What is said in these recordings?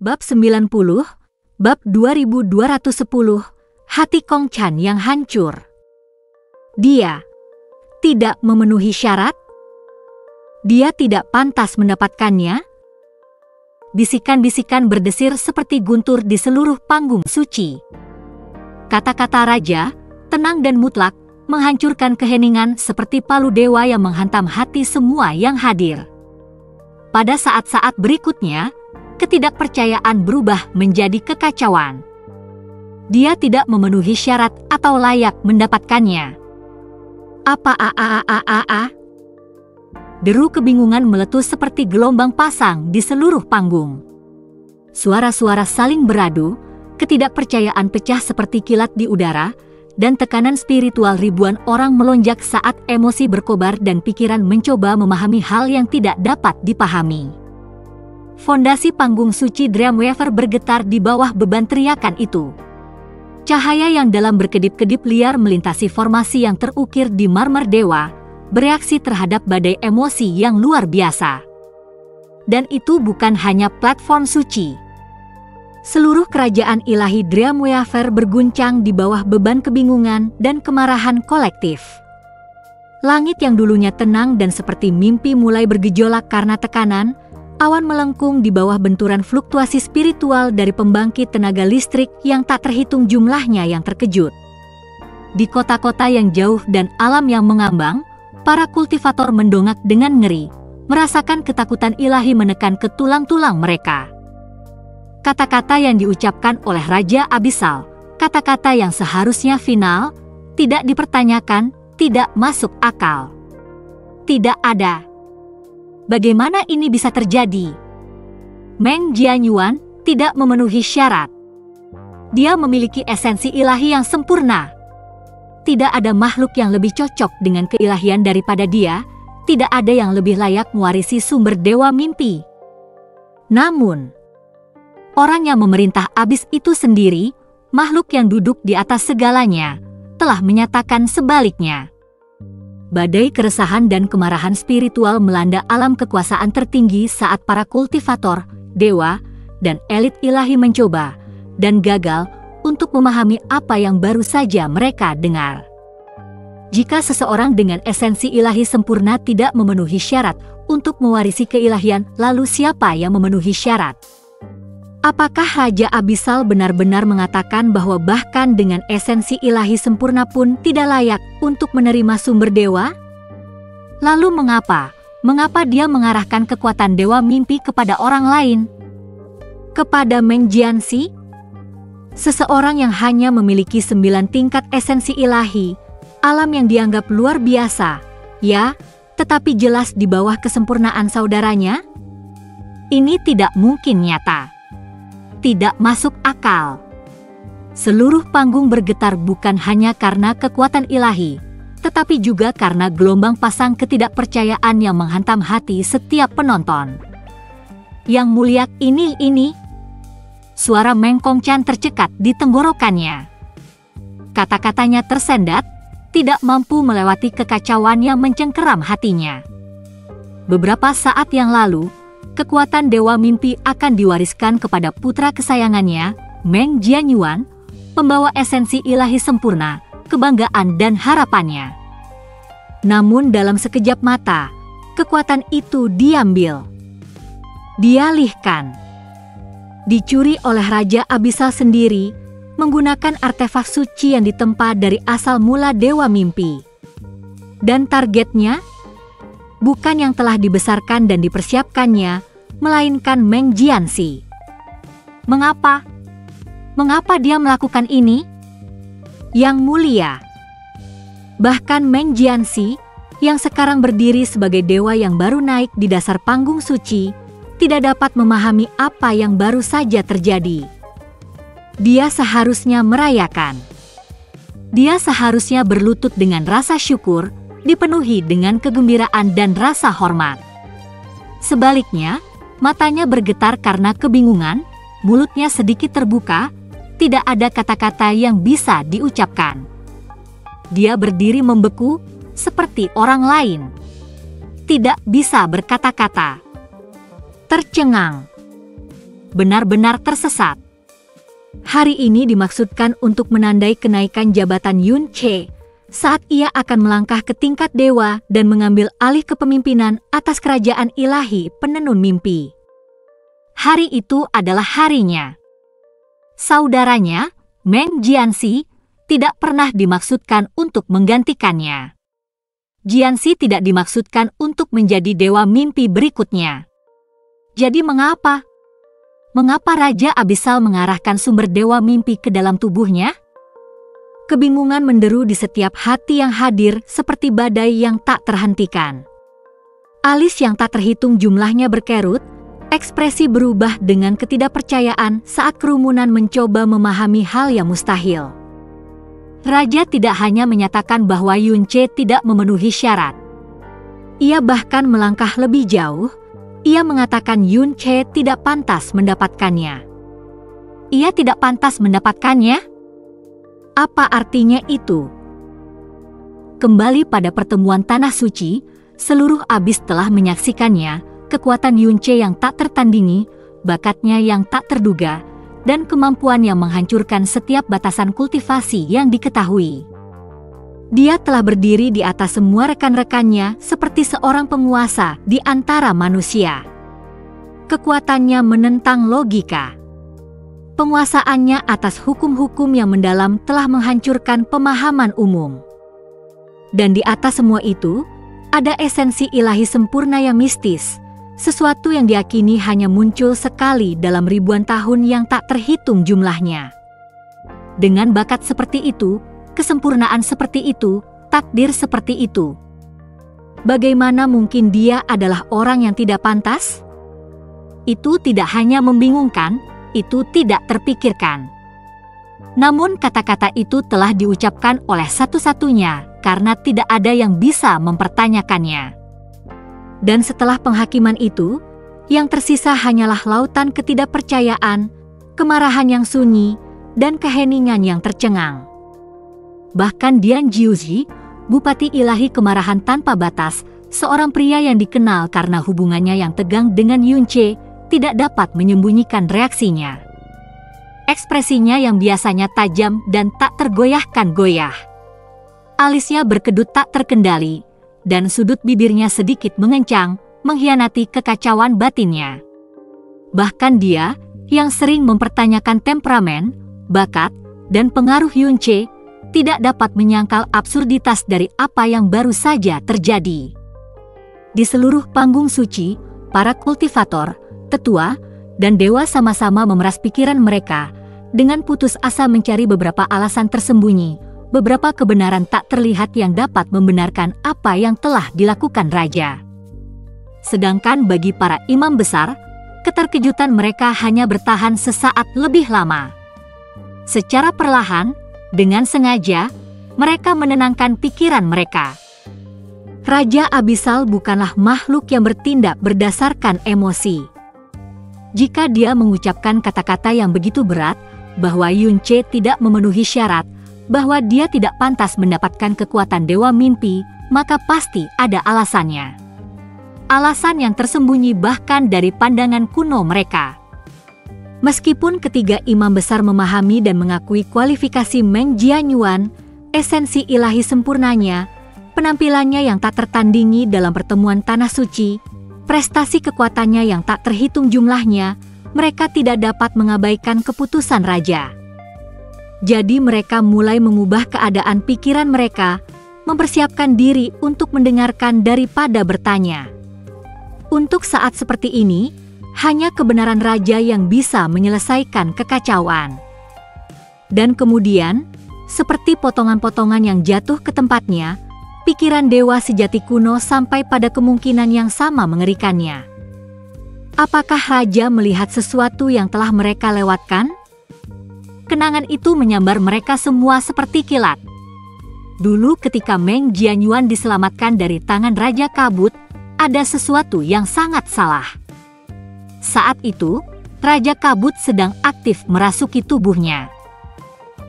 Bab 90, Bab 2210, Hati Kong Chan yang hancur. Dia tidak memenuhi syarat. Dia tidak pantas mendapatkannya. Bisikan-bisikan berdesir seperti guntur di seluruh panggung suci. Kata-kata raja, tenang dan mutlak, menghancurkan keheningan seperti palu dewa yang menghantam hati semua yang hadir. Pada saat-saat berikutnya, ketidakpercayaan berubah menjadi kekacauan. Dia tidak memenuhi syarat atau layak mendapatkannya. Deru kebingungan meletus seperti gelombang pasang di seluruh panggung. Suara-suara saling beradu, ketidakpercayaan pecah seperti kilat di udara, dan tekanan spiritual ribuan orang melonjak saat emosi berkobar dan pikiran mencoba memahami hal yang tidak dapat dipahami. Fondasi panggung suci Dreamweaver bergetar di bawah beban teriakan itu. Cahaya yang dalam berkedip-kedip liar melintasi formasi yang terukir di marmer dewa, bereaksi terhadap badai emosi yang luar biasa. Dan itu bukan hanya platform suci. Seluruh kerajaan ilahi Dreamweaver berguncang di bawah beban kebingungan dan kemarahan kolektif. Langit yang dulunya tenang dan seperti mimpi mulai bergejolak karena tekanan. Awan melengkung di bawah benturan fluktuasi spiritual dari pembangkit tenaga listrik yang tak terhitung jumlahnya yang terkejut. Di kota-kota yang jauh dan alam yang mengambang, para kultivator mendongak dengan ngeri, merasakan ketakutan ilahi menekan ke tulang-tulang mereka. Kata-kata yang diucapkan oleh Raja Abyssal, kata-kata yang seharusnya final, tidak dipertanyakan, tidak masuk akal. Tidak ada. Bagaimana ini bisa terjadi? Meng Jianyuan tidak memenuhi syarat. Dia memiliki esensi ilahi yang sempurna. Tidak ada makhluk yang lebih cocok dengan keilahian daripada dia. Tidak ada yang lebih layak mewarisi sumber dewa mimpi. Namun, orang yang memerintah abis itu sendiri, makhluk yang duduk di atas segalanya, telah menyatakan sebaliknya. Badai keresahan dan kemarahan spiritual melanda alam kekuasaan tertinggi saat para kultivator, dewa, dan elit ilahi mencoba, dan gagal untuk memahami apa yang baru saja mereka dengar. Jika seseorang dengan esensi ilahi sempurna tidak memenuhi syarat untuk mewarisi keilahian, lalu siapa yang memenuhi syarat? Apakah Raja Abyssal benar-benar mengatakan bahwa bahkan dengan esensi ilahi sempurna pun tidak layak untuk menerima sumber dewa? Lalu mengapa dia mengarahkan kekuatan dewa mimpi kepada orang lain? Kepada Meng Jianxi? Seseorang yang hanya memiliki 9 tingkat esensi ilahi, alam yang dianggap luar biasa, ya, tetapi jelas di bawah kesempurnaan saudaranya? Ini tidak mungkin nyata. Tidak masuk akal. Seluruh panggung bergetar bukan hanya karena kekuatan ilahi, tetapi juga karena gelombang pasang ketidakpercayaan yang menghantam hati setiap penonton. Yang mulia ini. Suara Meng Kong Chan tercekat di tenggorokannya. Kata-katanya tersendat, tidak mampu melewati kekacauan yang mencengkeram hatinya. Beberapa saat yang lalu, kekuatan dewa mimpi akan diwariskan kepada putra kesayangannya, Meng Jianyuan, pembawa esensi ilahi sempurna, kebanggaan dan harapannya. Namun dalam sekejap mata, kekuatan itu diambil. Dialihkan. Dicuri oleh Raja Abyssal sendiri, menggunakan artefak suci yang ditempa dari asal mula dewa mimpi. Dan targetnya? Bukan yang telah dibesarkan dan dipersiapkannya, melainkan Meng Jianxi. Mengapa? Mengapa dia melakukan ini? Yang mulia. Bahkan Meng Jianxi, yang sekarang berdiri sebagai dewa yang baru naik di dasar panggung suci, tidak dapat memahami apa yang baru saja terjadi. Dia seharusnya merayakan. Dia seharusnya berlutut dengan rasa syukur, dipenuhi dengan kegembiraan dan rasa hormat. Sebaliknya, matanya bergetar karena kebingungan, mulutnya sedikit terbuka, tidak ada kata-kata yang bisa diucapkan. Dia berdiri membeku, seperti orang lain. Tidak bisa berkata-kata. Tercengang. benar-benar tersesat. Hari ini dimaksudkan untuk menandai kenaikan jabatan Yun Che saat ia akan melangkah ke tingkat dewa dan mengambil alih kepemimpinan atas kerajaan ilahi penenun mimpi. Hari itu adalah harinya. Saudaranya, Meng Jianxi, tidak pernah dimaksudkan untuk menggantikannya. Jianxi tidak dimaksudkan untuk menjadi dewa mimpi berikutnya. Jadi mengapa? Mengapa Raja Abisal mengarahkan sumber dewa mimpi ke dalam tubuhnya? Kebingungan menderu di setiap hati yang hadir seperti badai yang tak terhentikan. Alis yang tak terhitung jumlahnya berkerut, ekspresi berubah dengan ketidakpercayaan saat kerumunan mencoba memahami hal yang mustahil. Raja tidak hanya menyatakan bahwa Yun Che tidak memenuhi syarat. Ia bahkan melangkah lebih jauh. Ia mengatakan Yun Che tidak pantas mendapatkannya. Ia tidak pantas mendapatkannya? Apa artinya itu? Kembali pada pertemuan Tanah Suci, seluruh abis telah menyaksikannya, kekuatan Yun Che yang tak tertandingi, bakatnya yang tak terduga, dan kemampuan yang menghancurkan setiap batasan kultivasi yang diketahui. Dia telah berdiri di atas semua rekan-rekannya seperti seorang penguasa di antara manusia. Kekuatannya menentang logika. Penguasaannya atas hukum-hukum yang mendalam telah menghancurkan pemahaman umum. Dan di atas semua itu, ada esensi ilahi sempurna yang mistis, sesuatu yang diyakini hanya muncul sekali dalam ribuan tahun yang tak terhitung jumlahnya. Dengan bakat seperti itu, kesempurnaan seperti itu, takdir seperti itu, bagaimana mungkin dia adalah orang yang tidak pantas? Itu tidak hanya membingungkan, itu tidak terpikirkan. Namun kata-kata itu telah diucapkan oleh satu-satunya karena tidak ada yang bisa mempertanyakannya. Dan setelah penghakiman itu, yang tersisa hanyalah lautan ketidakpercayaan, kemarahan yang sunyi, dan keheningan yang tercengang. Bahkan Dian Jiuzi, Bupati Ilahi Kemarahan Tanpa Batas, seorang pria yang dikenal karena hubungannya yang tegang dengan Yun Che, tidak dapat menyembunyikan reaksinya. Ekspresinya yang biasanya tajam dan tak tergoyahkan-goyah. Alisnya berkedut tak terkendali, dan sudut bibirnya sedikit mengencang, mengkhianati kekacauan batinnya. Bahkan dia, yang sering mempertanyakan temperamen, bakat, dan pengaruh Yun Che, tidak dapat menyangkal absurditas dari apa yang baru saja terjadi. Di seluruh panggung suci, para kultivator, tetua, dan dewa sama-sama memeras pikiran mereka, dengan putus asa mencari beberapa alasan tersembunyi, beberapa kebenaran tak terlihat yang dapat membenarkan apa yang telah dilakukan raja. Sedangkan bagi para imam besar, keterkejutan mereka hanya bertahan sesaat lebih lama. Secara perlahan, dengan sengaja, mereka menenangkan pikiran mereka. Raja Abisal bukanlah makhluk yang bertindak berdasarkan emosi. Jika dia mengucapkan kata-kata yang begitu berat, bahwa Yun Che tidak memenuhi syarat, bahwa dia tidak pantas mendapatkan kekuatan dewa mimpi, maka pasti ada alasannya. Alasan yang tersembunyi bahkan dari pandangan kuno mereka. Meskipun ketiga imam besar memahami dan mengakui kualifikasi Meng Jianyuan, esensi ilahi sempurnanya, penampilannya yang tak tertandingi dalam pertemuan Tanah Suci, prestasi kekuatannya yang tak terhitung jumlahnya, mereka tidak dapat mengabaikan keputusan raja. Jadi mereka mulai mengubah keadaan pikiran mereka, mempersiapkan diri untuk mendengarkan daripada bertanya. Untuk saat seperti ini, hanya kebenaran raja yang bisa menyelesaikan kekacauan. Dan kemudian, seperti potongan-potongan yang jatuh ke tempatnya, pikiran dewa sejati kuno sampai pada kemungkinan yang sama mengerikannya. Apakah raja melihat sesuatu yang telah mereka lewatkan? Kenangan itu menyambar mereka semua seperti kilat. Dulu ketika Meng Jianyuan diselamatkan dari tangan Raja Kabut, ada sesuatu yang sangat salah. Saat itu, Raja Kabut sedang aktif merasuki tubuhnya.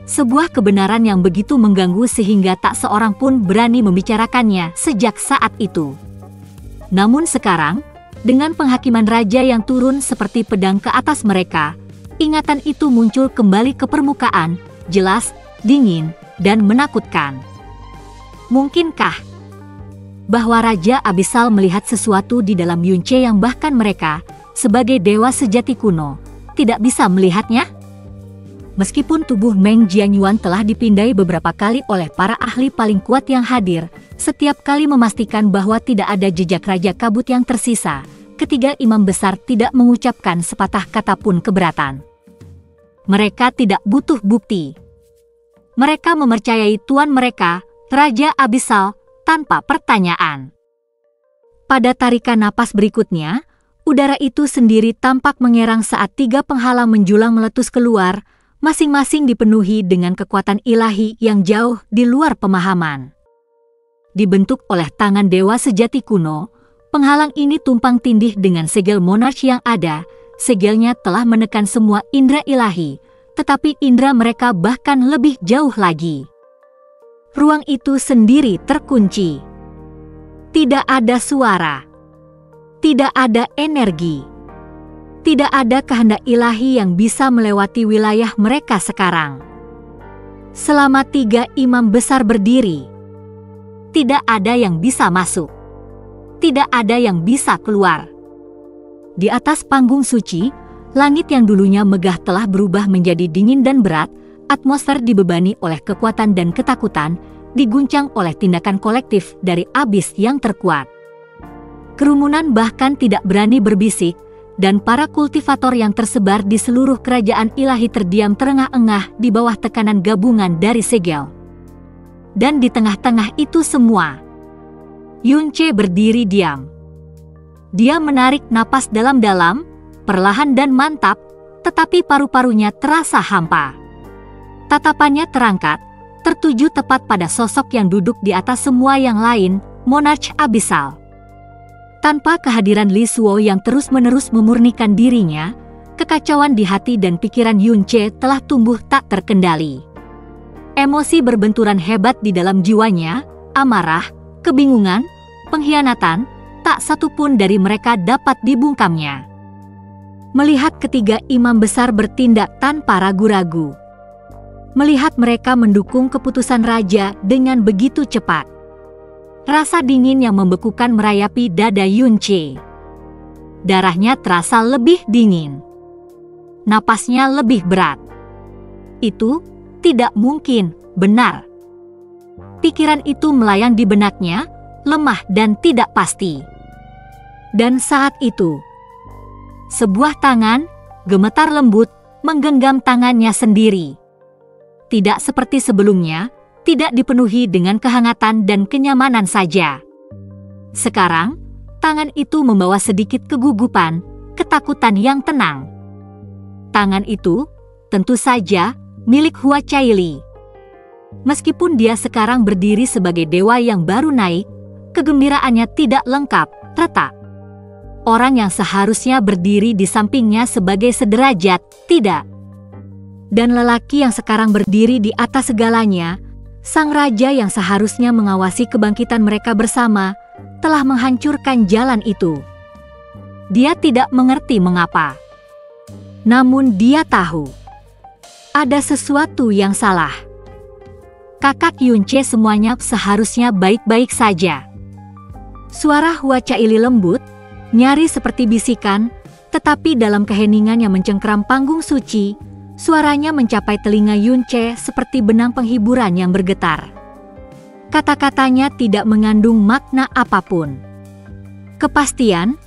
Sebuah kebenaran yang begitu mengganggu sehingga tak seorang pun berani membicarakannya sejak saat itu. Namun sekarang, Dengan penghakiman raja yang turun seperti pedang ke atas mereka, ingatan itu muncul kembali ke permukaan, jelas, dingin, dan menakutkan. Mungkinkah bahwa Raja Abyssal melihat sesuatu di dalam Yunce yang bahkan mereka, sebagai dewa sejati kuno, tidak bisa melihatnya? Meskipun tubuh Meng Jianyuan telah dipindai beberapa kali oleh para ahli paling kuat yang hadir, setiap kali memastikan bahwa tidak ada jejak Raja Kabut yang tersisa, ketiga imam besar tidak mengucapkan sepatah kata pun keberatan. Mereka tidak butuh bukti. Mereka mempercayai tuan mereka, Raja Abyssal, tanpa pertanyaan. Pada tarikan napas berikutnya, udara itu sendiri tampak mengerang saat tiga penghalang menjulang meletus keluar, masing-masing dipenuhi dengan kekuatan ilahi yang jauh di luar pemahaman. Dibentuk oleh tangan dewa sejati kuno, penghalang ini tumpang tindih dengan segel monarch yang ada. Segelnya telah menekan semua indera ilahi, tetapi indera mereka bahkan lebih jauh lagi. Ruang itu sendiri terkunci. Tidak ada suara. Tidak ada energi. Tidak ada kehendak ilahi yang bisa melewati wilayah mereka sekarang. Selama tiga imam besar berdiri, tidak ada yang bisa masuk. Tidak ada yang bisa keluar. Di atas panggung suci, langit yang dulunya megah telah berubah menjadi dingin dan berat. Atmosfer dibebani oleh kekuatan dan ketakutan, diguncang oleh tindakan kolektif dari abis yang terkuat. Kerumunan bahkan tidak berani berbisik, dan para kultivator yang tersebar di seluruh kerajaan ilahi terdiam terengah-engah di bawah tekanan gabungan dari segel. Dan di tengah-tengah itu semua, Yunce berdiri diam. Dia menarik napas dalam-dalam, perlahan dan mantap, tetapi paru-parunya terasa hampa. Tatapannya terangkat, tertuju tepat pada sosok yang duduk di atas semua yang lain, Monarch Abyssal. Tanpa kehadiran Li Suo yang terus-menerus memurnikan dirinya, kekacauan di hati dan pikiran Yunce telah tumbuh tak terkendali. Emosi berbenturan hebat di dalam jiwanya, amarah, kebingungan, pengkhianatan, tak satu pun dari mereka dapat dibungkamnya. Melihat ketiga imam besar bertindak tanpa ragu-ragu. Melihat mereka mendukung keputusan raja dengan begitu cepat. Rasa dingin yang membekukan merayapi dada Yunce. Darahnya terasa lebih dingin. Napasnya lebih berat. Itu tidak mungkin benar. Pikiran itu melayang di benaknya, lemah dan tidak pasti. Dan saat itu, sebuah tangan, gemetar lembut, menggenggam tangannya sendiri. Tidak seperti sebelumnya, tidak dipenuhi dengan kehangatan dan kenyamanan saja. Sekarang, tangan itu membawa sedikit kegugupan, ketakutan yang tenang. Tangan itu, tentu saja, milik Hua Caili. Meskipun dia sekarang berdiri sebagai dewa yang baru naik, kegembiraannya tidak lengkap, retak. Orang yang seharusnya berdiri di sampingnya sebagai sederajat, tidak. Dan lelaki yang sekarang berdiri di atas segalanya, sang raja yang seharusnya mengawasi kebangkitan mereka bersama, telah menghancurkan jalan itu. Dia tidak mengerti mengapa. Namun dia tahu, ada sesuatu yang salah. Kakak Yunce semuanya seharusnya baik-baik saja. Suara Hua Caili lembut, nyaris seperti bisikan, tetapi dalam keheningan yang mencengkeram panggung suci, suaranya mencapai telinga Yunce seperti benang penghiburan yang bergetar. Kata-katanya tidak mengandung makna apapun. Kepastian,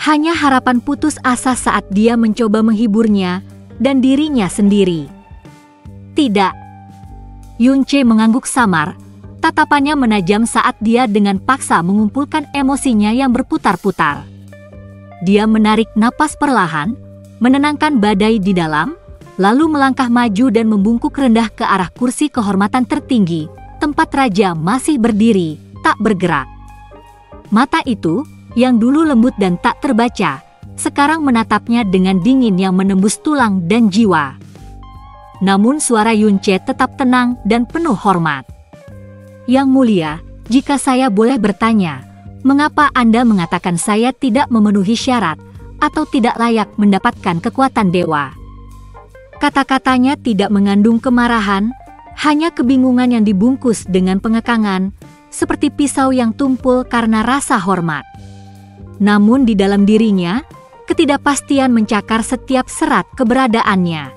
hanya harapan putus asa saat dia mencoba menghiburnya dan dirinya sendiri. Tidak. Yunce mengangguk samar, tatapannya menajam saat dia dengan paksa mengumpulkan emosinya yang berputar-putar. Dia menarik napas perlahan, menenangkan badai di dalam, lalu melangkah maju dan membungkuk rendah ke arah kursi kehormatan tertinggi, tempat raja masih berdiri, tak bergerak. Mata itu, yang dulu lembut dan tak terbaca, sekarang menatapnya dengan dingin yang menembus tulang dan jiwa. Namun suara Yunce tetap tenang dan penuh hormat. Yang mulia, jika saya boleh bertanya, Mengapa Anda mengatakan saya tidak memenuhi syarat atau tidak layak mendapatkan kekuatan dewa? Kata-katanya tidak mengandung kemarahan, hanya kebingungan yang dibungkus dengan pengekangan, seperti pisau yang tumpul karena rasa hormat. Namun di dalam dirinya, ketidakpastian mencakar setiap serat keberadaannya.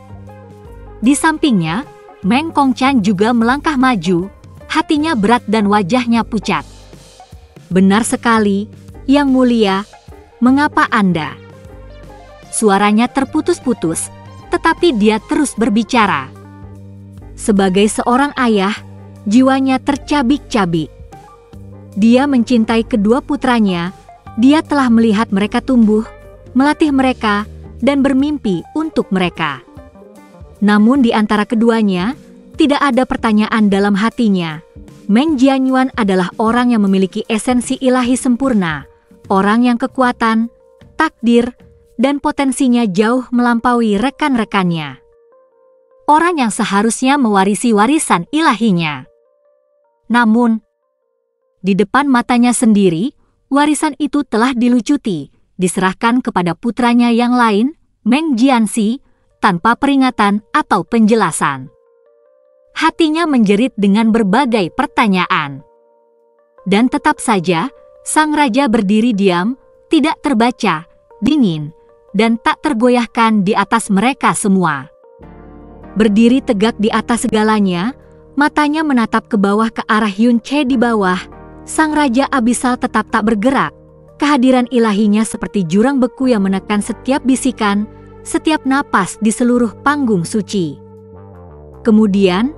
Di sampingnya, Meng Kongchan juga melangkah maju, hatinya berat dan wajahnya pucat. Benar sekali, Yang Mulia, mengapa Anda? Suaranya terputus-putus, tetapi dia terus berbicara. Sebagai seorang ayah, jiwanya tercabik-cabik. Dia mencintai kedua putranya, dia telah melihat mereka tumbuh, melatih mereka, dan bermimpi untuk mereka. Namun di antara keduanya, tidak ada pertanyaan dalam hatinya. Meng Jianyuan adalah orang yang memiliki esensi ilahi sempurna, orang yang kekuatan, takdir, dan potensinya jauh melampaui rekan-rekannya. Orang yang seharusnya mewarisi warisan ilahinya. Namun, di depan matanya sendiri, warisan itu telah dilucuti, diserahkan kepada putranya yang lain, Meng Jianxi, tanpa peringatan atau penjelasan. Hatinya menjerit dengan berbagai pertanyaan. Dan tetap saja, sang raja berdiri diam, tidak terbaca, dingin, dan tak tergoyahkan di atas mereka semua. Berdiri tegak di atas segalanya, matanya menatap ke bawah ke arah Yun Che di bawah, sang raja abisal tetap tak bergerak. Kehadiran ilahinya seperti jurang beku yang menekan setiap bisikan, setiap napas di seluruh panggung suci. Kemudian,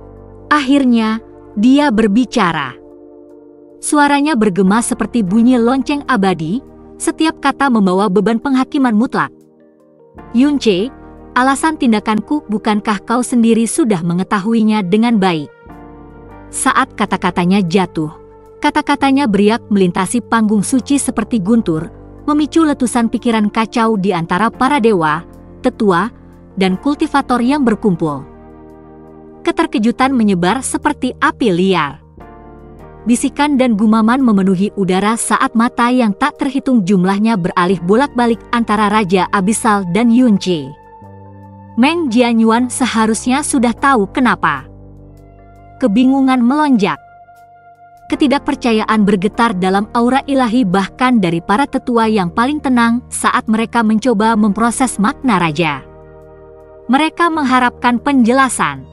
akhirnya, dia berbicara. Suaranya bergema seperti bunyi lonceng abadi, setiap kata membawa beban penghakiman mutlak. Yun Che, alasan tindakanku bukankah kau sendiri sudah mengetahuinya dengan baik? Saat kata-katanya jatuh, kata-katanya beriak melintasi panggung suci seperti guntur, memicu letusan pikiran kacau di antara para dewa, tetua, dan kultivator yang berkumpul. Keterkejutan menyebar seperti api liar. Bisikan dan gumaman memenuhi udara saat mata yang tak terhitung jumlahnya beralih bolak-balik antara Raja Abisal dan Yun Che. Meng Jianyuan seharusnya sudah tahu kenapa. Kebingungan melonjak. Ketidakpercayaan bergetar dalam aura ilahi bahkan dari para tetua yang paling tenang saat mereka mencoba memproses makna raja. Mereka mengharapkan penjelasan.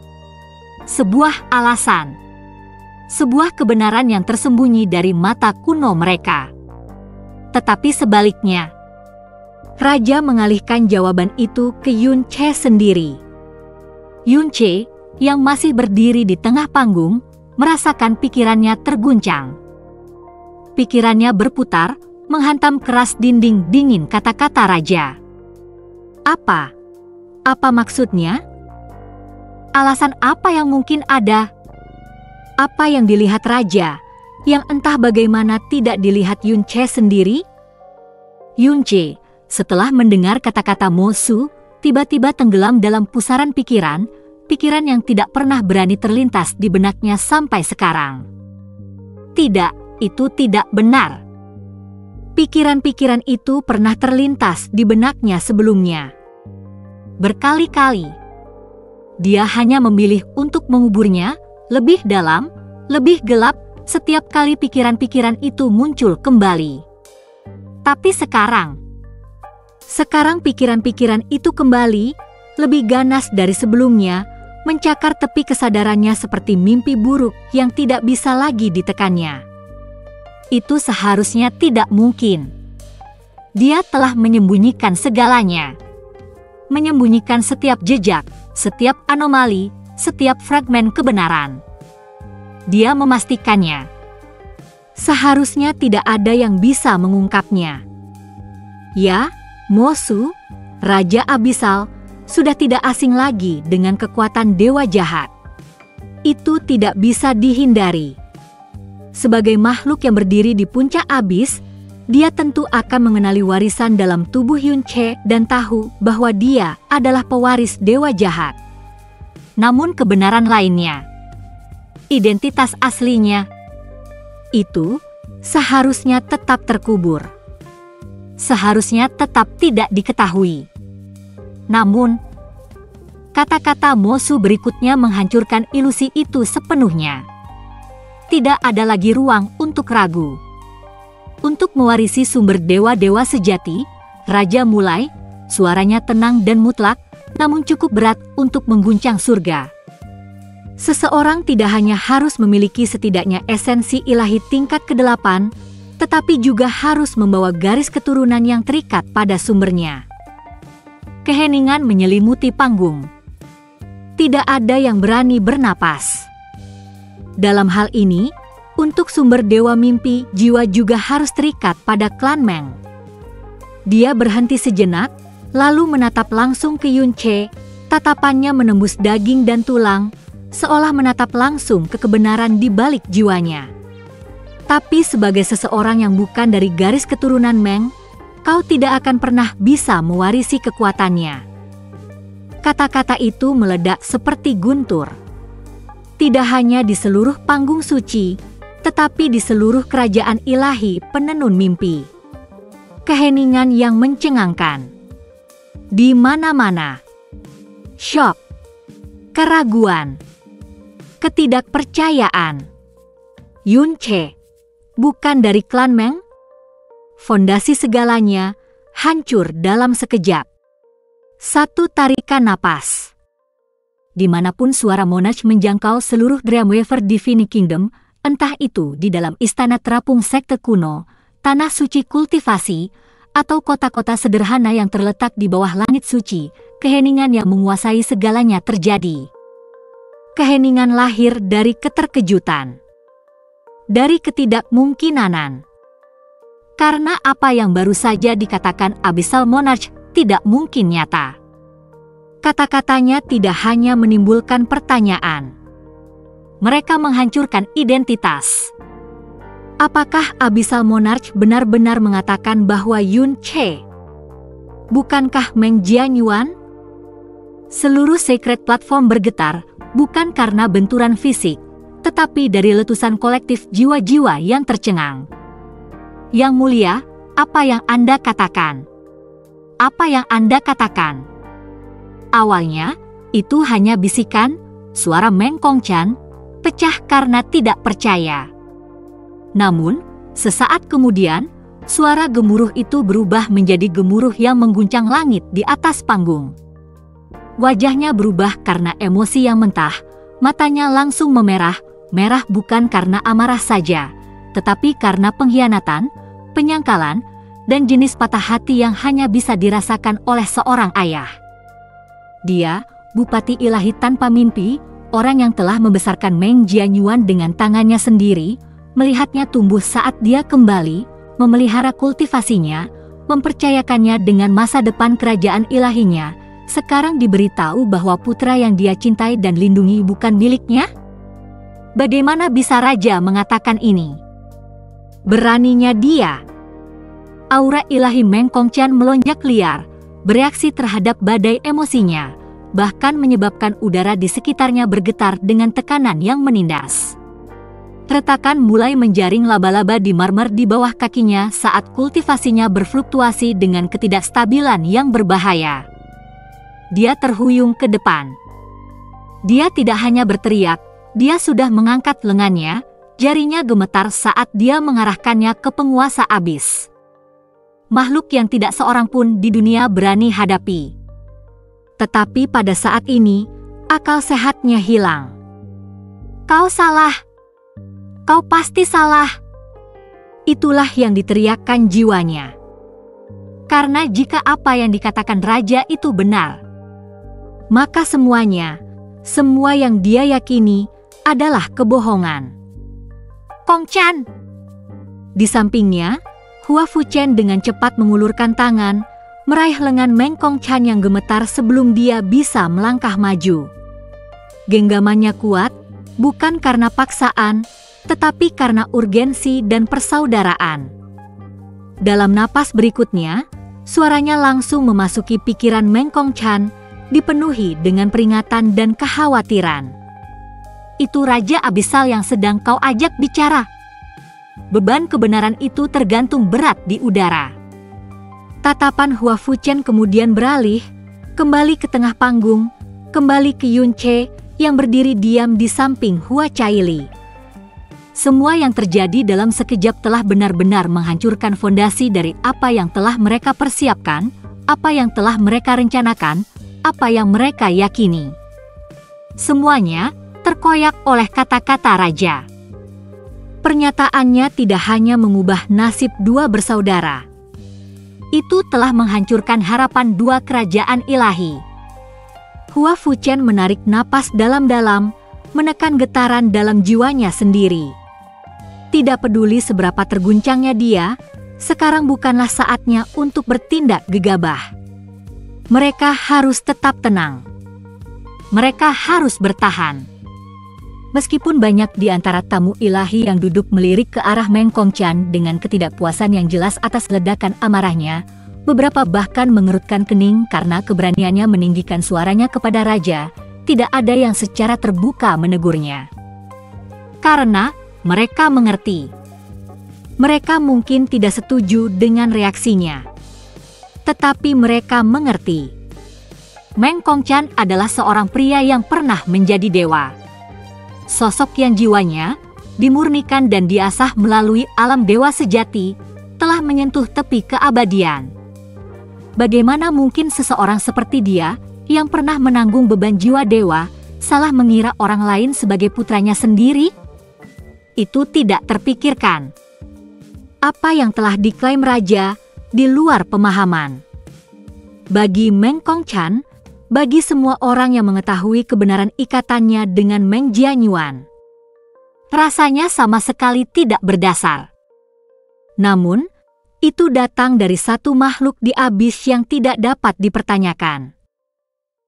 Sebuah alasan. Sebuah kebenaran yang tersembunyi dari mata kuno mereka. Tetapi sebaliknya, raja mengalihkan jawaban itu ke Yun Che sendiri. Yun Che, yang masih berdiri di tengah panggung, merasakan pikirannya terguncang. Pikirannya berputar, menghantam keras dinding dingin kata-kata raja. Apa? Apa maksudnya? Alasan apa yang mungkin ada? Apa yang dilihat raja, yang entah bagaimana tidak dilihat Yun Che sendiri? Yun Che, setelah mendengar kata-kata Mosu, tiba-tiba tenggelam dalam pusaran pikiran, pikiran yang tidak pernah berani terlintas di benaknya sampai sekarang. Tidak, itu tidak benar. Pikiran-pikiran itu pernah terlintas di benaknya sebelumnya. Berkali-kali. Dia hanya memilih untuk menguburnya lebih dalam, lebih gelap setiap kali pikiran-pikiran itu muncul kembali. Tapi sekarang pikiran-pikiran itu kembali, lebih ganas dari sebelumnya, mencakar tepi kesadarannya seperti mimpi buruk yang tidak bisa lagi ditekannya. Itu seharusnya tidak mungkin. Dia telah menyembunyikan segalanya. Menyembunyikan setiap jejak, setiap anomali, setiap fragmen kebenaran. Dia memastikannya. Seharusnya tidak ada yang bisa mengungkapnya. Ya, Mosu, Raja Abisal, sudah tidak asing lagi dengan kekuatan dewa jahat. Itu tidak bisa dihindari. Sebagai makhluk yang berdiri di puncak abis, dia tentu akan mengenali warisan dalam tubuh Yun Che dan tahu bahwa dia adalah pewaris dewa jahat. Namun kebenaran lainnya, identitas aslinya, itu seharusnya tetap terkubur. Seharusnya tetap tidak diketahui. Namun, kata-kata Mosu berikutnya menghancurkan ilusi itu sepenuhnya. Tidak ada lagi ruang untuk ragu. Untuk mewarisi sumber dewa-dewa sejati, Raja mulai, suaranya tenang dan mutlak, namun cukup berat untuk mengguncang surga. Seseorang tidak hanya harus memiliki setidaknya esensi ilahi tingkat ke-8, tetapi juga harus membawa garis keturunan yang terikat pada sumbernya. Keheningan menyelimuti panggung. Tidak ada yang berani bernapas. Dalam hal ini, untuk sumber dewa mimpi, jiwa juga harus terikat pada klan Meng. Dia berhenti sejenak, lalu menatap langsung ke Yun Che, tatapannya menembus daging dan tulang, seolah menatap langsung ke kebenaran di balik jiwanya. Tapi sebagai seseorang yang bukan dari garis keturunan Meng, kau tidak akan pernah bisa mewarisi kekuatannya. Kata-kata itu meledak seperti guntur. Tidak hanya di seluruh panggung suci, tetapi di seluruh kerajaan ilahi penenun mimpi. Keheningan yang mencengangkan. Di mana-mana. Syok. Keraguan. Ketidakpercayaan. Yun Che, bukan dari klan Meng? Fondasi segalanya hancur dalam sekejap. Satu tarikan napas. Dimanapun suara Monarch menjangkau seluruh Dreamweaver Divine Kingdom, entah itu di dalam istana terapung sekte kuno, tanah suci kultivasi, atau kota-kota sederhana yang terletak di bawah langit suci, keheningan yang menguasai segalanya terjadi. Keheningan lahir dari keterkejutan. Dari ketidakmungkinanan. Karena apa yang baru saja dikatakan Abyssal Monarch tidak mungkin nyata. Kata-katanya tidak hanya menimbulkan pertanyaan. Mereka menghancurkan identitas. Apakah Abyssal Monarch benar-benar mengatakan bahwa Yun Che bukankah Meng Jianyuan? Seluruh Sacred Platform bergetar, bukan karena benturan fisik, tetapi dari letusan kolektif jiwa-jiwa yang tercengang. Yang mulia, apa yang Anda katakan? Apa yang Anda katakan? Awalnya, itu hanya bisikan, suara Meng Kongchan, pecah karena tidak percaya. Namun, sesaat kemudian, suara gemuruh itu berubah menjadi gemuruh yang mengguncang langit di atas panggung. Wajahnya berubah karena emosi yang mentah, matanya langsung memerah, merah bukan karena amarah saja, tetapi karena pengkhianatan, penyangkalan, dan jenis patah hati yang hanya bisa dirasakan oleh seorang ayah. Dia, Bupati Ilahi tanpa mimpi, orang yang telah membesarkan Meng Jianyuan dengan tangannya sendiri, melihatnya tumbuh saat dia kembali, memelihara kultivasinya, mempercayakannya dengan masa depan kerajaan ilahinya, sekarang diberitahu bahwa putra yang dia cintai dan lindungi bukan miliknya? Bagaimana bisa raja mengatakan ini? Beraninya dia. Aura ilahi Meng Kongchan melonjak liar, bereaksi terhadap badai emosinya, bahkan menyebabkan udara di sekitarnya bergetar dengan tekanan yang menindas. Retakan mulai menjaring laba-laba di marmer di bawah kakinya saat kultivasinya berfluktuasi dengan ketidakstabilan yang berbahaya. Dia terhuyung ke depan. Dia tidak hanya berteriak, dia sudah mengangkat lengannya, jarinya gemetar saat dia mengarahkannya ke penguasa abis. Makhluk yang tidak seorang pun di dunia berani hadapi. Tetapi pada saat ini, akal sehatnya hilang. Kau salah. Kau pasti salah. Itulah yang diteriakkan jiwanya. Karena jika apa yang dikatakan raja itu benar, maka semuanya, semua yang dia yakini adalah kebohongan. Kongchan! Di sampingnya, Hua Fuchen dengan cepat mengulurkan tangan, meraih lengan Meng Kongchan yang gemetar sebelum dia bisa melangkah maju. Genggamannya kuat, bukan karena paksaan, tetapi karena urgensi dan persaudaraan. Dalam napas berikutnya, suaranya langsung memasuki pikiran Meng Kongchan, dipenuhi dengan peringatan dan kekhawatiran. Itu Raja Abyssal yang sedang kau ajak bicara. beban kebenaran itu tergantung berat di udara. Tatapan Hua Fuchen kemudian beralih, kembali ke tengah panggung, kembali ke Yun Che yang berdiri diam di samping Hua Caili. Semua yang terjadi dalam sekejap telah benar-benar menghancurkan fondasi dari apa yang telah mereka persiapkan, apa yang telah mereka rencanakan, apa yang mereka yakini. Semuanya terkoyak oleh kata-kata raja. Pernyataannya tidak hanya mengubah nasib dua bersaudara. Itu telah menghancurkan harapan dua kerajaan ilahi. Hua Fuchen menarik napas dalam-dalam, menekan getaran dalam jiwanya sendiri. Tidak peduli seberapa terguncangnya dia, sekarang bukanlah saatnya untuk bertindak gegabah. Mereka harus tetap tenang. Mereka harus bertahan. Meskipun banyak di antara tamu ilahi yang duduk melirik ke arah Meng Kongqian dengan ketidakpuasan yang jelas atas ledakan amarahnya, beberapa bahkan mengerutkan kening karena keberaniannya meninggikan suaranya kepada raja, tidak ada yang secara terbuka menegurnya. Karena mereka mengerti. Mereka mungkin tidak setuju dengan reaksinya. Tetapi mereka mengerti. Meng Kongqian adalah seorang pria yang pernah menjadi dewa. Sosok yang jiwanya dimurnikan dan diasah melalui alam dewa sejati telah menyentuh tepi keabadian. Bagaimana mungkin seseorang seperti dia yang pernah menanggung beban jiwa dewa salah mengira orang lain sebagai putranya sendiri? Itu tidak terpikirkan. Apa yang telah diklaim raja di luar pemahaman. Bagi Meng Kongqian, bagi semua orang yang mengetahui kebenaran ikatannya dengan Meng Jianyuan, rasanya sama sekali tidak berdasar. Namun, itu datang dari satu makhluk di abis yang tidak dapat dipertanyakan.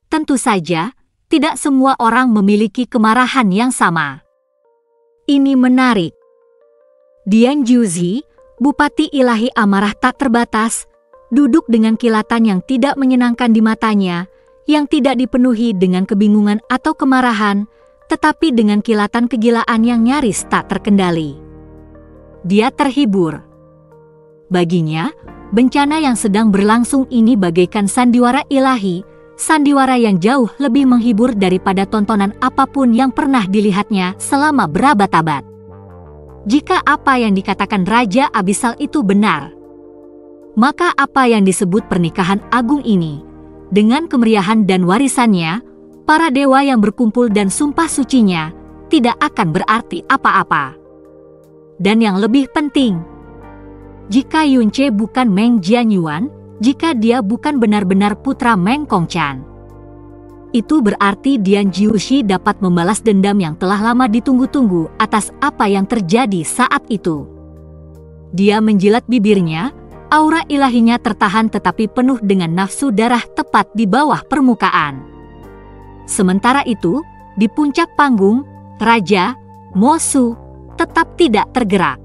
Tentu saja, tidak semua orang memiliki kemarahan yang sama. Ini menarik. Dian Juzi, Bupati Ilahi Amarah tak terbatas, duduk dengan kilatan yang tidak menyenangkan di matanya, yang tidak dipenuhi dengan kebingungan atau kemarahan, tetapi dengan kilatan kegilaan yang nyaris tak terkendali. Dia terhibur. Baginya, bencana yang sedang berlangsung ini bagaikan sandiwara ilahi, sandiwara yang jauh lebih menghibur daripada tontonan apapun yang pernah dilihatnya selama berabad-abad. Jika apa yang dikatakan Raja Abisal itu benar, maka apa yang disebut pernikahan agung ini, dengan kemeriahan dan warisannya, para dewa yang berkumpul dan sumpah sucinya, tidak akan berarti apa-apa. Dan yang lebih penting, jika Yun Che bukan Meng Jianyuan, jika dia bukan benar-benar putra Meng Kongqian, itu berarti Dian Jiushi dapat membalas dendam yang telah lama ditunggu-tunggu atas apa yang terjadi saat itu. Dia menjilat bibirnya, aura ilahinya tertahan tetapi penuh dengan nafsu darah tepat di bawah permukaan. Sementara itu, di puncak panggung, Raja Mo Su tetap tidak tergerak.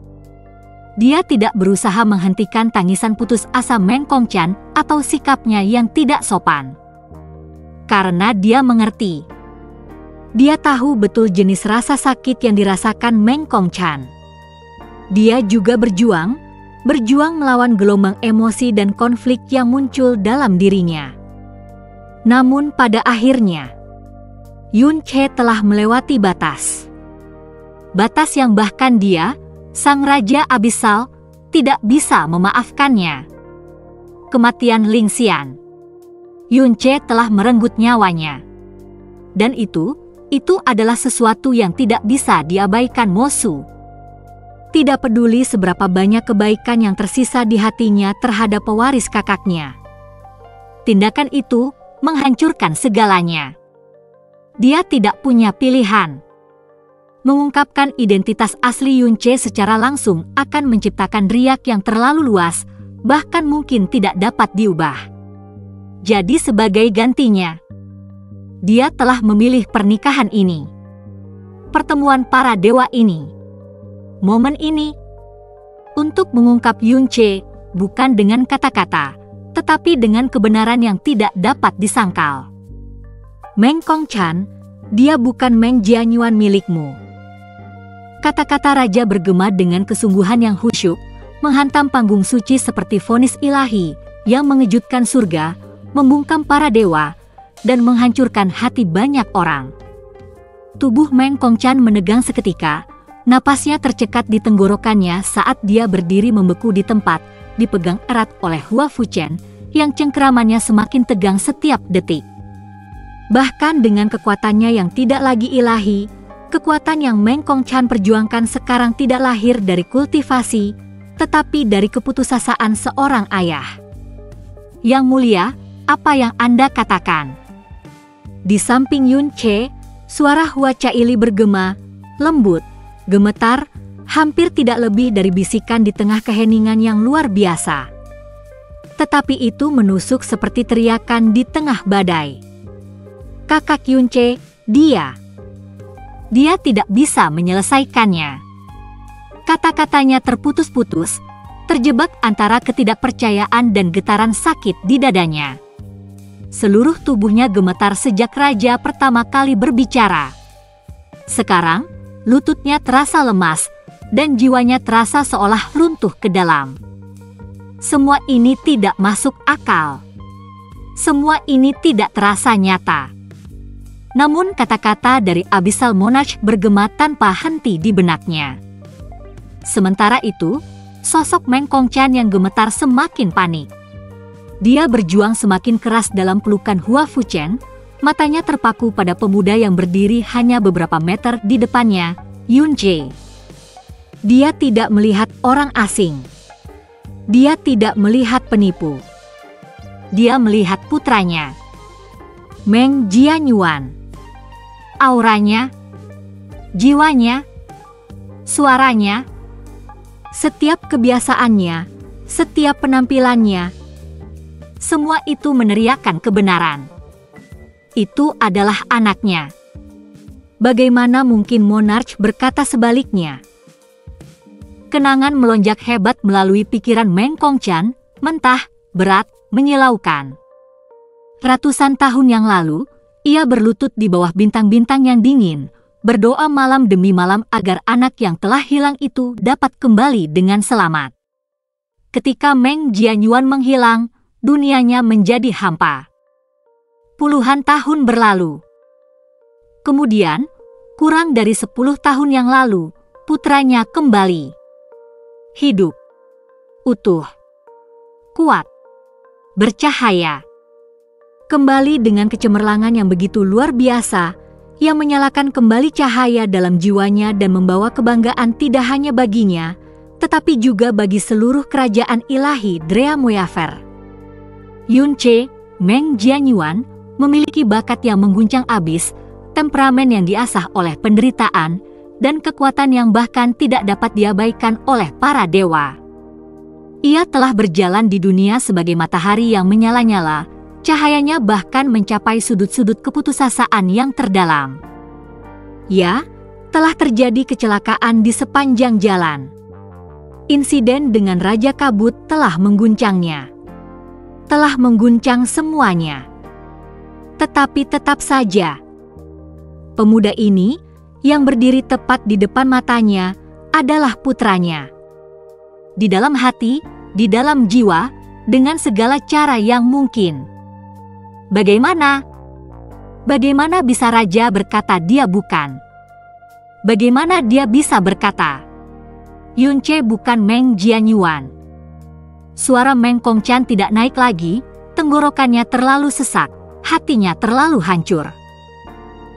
Dia tidak berusaha menghentikan tangisan putus asa Meng Kongqian atau sikapnya yang tidak sopan. Karena dia mengerti. Dia tahu betul jenis rasa sakit yang dirasakan Meng Kongqian. Dia juga berjuang melawan gelombang emosi dan konflik yang muncul dalam dirinya. Namun pada akhirnya, Yun Che telah melewati batas. Batas yang bahkan dia, sang Raja Abisal, tidak bisa memaafkannya. Kematian Ling Xian. Yun Che telah merenggut nyawanya. Dan itu adalah sesuatu yang tidak bisa diabaikan Mo Su. Tidak peduli seberapa banyak kebaikan yang tersisa di hatinya terhadap pewaris kakaknya. Tindakan itu menghancurkan segalanya. Dia tidak punya pilihan. Mengungkapkan identitas asli Yun Che secara langsung akan menciptakan riak yang terlalu luas, bahkan mungkin tidak dapat diubah. Jadi sebagai gantinya, dia telah memilih pernikahan ini. Pertemuan para dewa ini. Momen ini untuk mengungkap Yun Che bukan dengan kata-kata, tetapi dengan kebenaran yang tidak dapat disangkal. Meng Kongqian, dia bukan Meng Jianyuan milikmu. Kata-kata raja bergema dengan kesungguhan yang khusyuk, menghantam panggung suci seperti vonis ilahi yang mengejutkan surga, membungkam para dewa, dan menghancurkan hati banyak orang. Tubuh Meng Kongqan menegang seketika, napasnya tercekat di tenggorokannya saat dia berdiri membeku di tempat, dipegang erat oleh Hua Fuchen, yang cengkeramannya semakin tegang setiap detik. Bahkan dengan kekuatannya yang tidak lagi ilahi, kekuatan yang Meng Kongqan perjuangkan sekarang tidak lahir dari kultivasi, tetapi dari keputusasaan seorang ayah. Yang mulia, apa yang Anda katakan? Di samping Yun Che, suara Hua Caili bergema, lembut, gemetar, hampir tidak lebih dari bisikan di tengah keheningan yang luar biasa. Tetapi itu menusuk seperti teriakan di tengah badai. Kakak Yun Che, dia tidak bisa menyelesaikannya. Kata-katanya terputus-putus, terjebak antara ketidakpercayaan dan getaran sakit di dadanya. Seluruh tubuhnya gemetar sejak raja pertama kali berbicara. Sekarang, lututnya terasa lemas, dan jiwanya terasa seolah runtuh ke dalam. Semua ini tidak masuk akal. Semua ini tidak terasa nyata. Namun kata-kata dari Abyssal Monarch bergema tanpa henti di benaknya. Sementara itu, sosok Meng Kongqan yang gemetar semakin panik. Dia berjuang semakin keras dalam pelukan Hua Fuchen, matanya terpaku pada pemuda yang berdiri hanya beberapa meter di depannya, Yun Che. Dia tidak melihat orang asing. Dia tidak melihat penipu. Dia melihat putranya, Meng Jianyuan. Auranya, jiwanya, suaranya, setiap kebiasaannya, setiap penampilannya, semua itu meneriakkan kebenaran. Itu adalah anaknya. Bagaimana mungkin Monarch berkata sebaliknya? Kenangan melonjak hebat melalui pikiran Meng Kongqan, mentah, berat, menyilaukan. Ratusan tahun yang lalu, ia berlutut di bawah bintang-bintang yang dingin, berdoa malam demi malam agar anak yang telah hilang itu dapat kembali dengan selamat. Ketika Meng Jianyuan menghilang, dunianya menjadi hampa. Puluhan tahun berlalu. Kemudian, kurang dari 10 tahun yang lalu, putranya kembali. Hidup. Utuh. Kuat. Bercahaya. Kembali dengan kecemerlangan yang begitu luar biasa, yang menyalakan kembali cahaya dalam jiwanya dan membawa kebanggaan tidak hanya baginya, tetapi juga bagi seluruh kerajaan ilahi Drea Moyafer. Yun Che, Meng Jianyuan, memiliki bakat yang mengguncang abis, temperamen yang diasah oleh penderitaan, dan kekuatan yang bahkan tidak dapat diabaikan oleh para dewa. Ia telah berjalan di dunia sebagai matahari yang menyala-nyala, cahayanya bahkan mencapai sudut-sudut keputusasaan yang terdalam. Ya, telah terjadi kecelakaan di sepanjang jalan. Insiden dengan Raja Kabut telah mengguncangnya. Telah mengguncang semuanya. Tetapi tetap saja, pemuda ini yang berdiri tepat di depan matanya adalah putranya. Di dalam hati, di dalam jiwa, dengan segala cara yang mungkin. Bagaimana? Bagaimana bisa raja berkata dia bukan? Bagaimana dia bisa berkata, Yun Che bukan Meng Jianyuan? Suara Meng Kongqan tidak naik lagi, tenggorokannya terlalu sesak, hatinya terlalu hancur.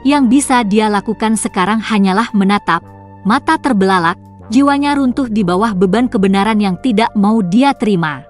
Yang bisa dia lakukan sekarang hanyalah menatap, mata terbelalak, jiwanya runtuh di bawah beban kebenaran yang tidak mau dia terima.